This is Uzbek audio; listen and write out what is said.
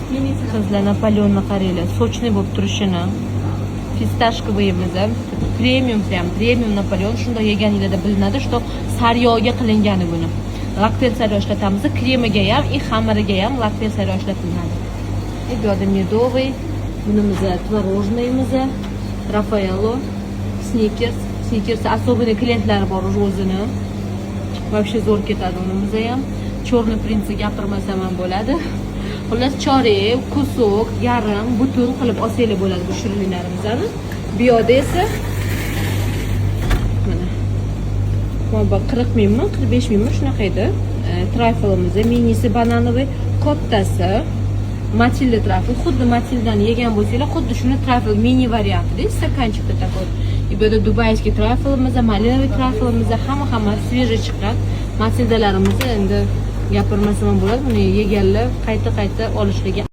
Qizlar Napoleonni qaranglar, sochni bo'lib turishini. Fistashkoviyimiz ham, premium Napoleon shunday yeganinglarda bilinadi, что sariyog'ga qilingani buni. Laktel sariyog' ishlatamiz, kremiga ham, и xamiriga ham laktel sariyog' ishlatiladi. И bu yerda medovый, bunimiz tvorожныйimiz, Raffaello, Snickers особенный klientlari bor o'zini. Вообще zo'r ketadi unimiz ham. Черный принtsni gapirmasam ham bo'ladi. Xullas chorak, kusok, yarim, butun qilib olsanglar bo'ladi bu shirinliklarimizni. Bu yerda esa mana 40 mingmi, 45 mingmi shunaqa edi. Trifle'imiz, minisi bananoviy, kattasi Matilda trifle. Xuddi Matildani yegan bo'lsanglar, xuddi shuni trifle mini variantida, stakanchikda такой. И bu yerda dubayskiy trifle'imiz, malinoviy trifle'imiz, hamma svejiy chiqqan. Matildalarimiz endi gapirmasam ham bo'ladi. Buni yeganlar qayta olishligi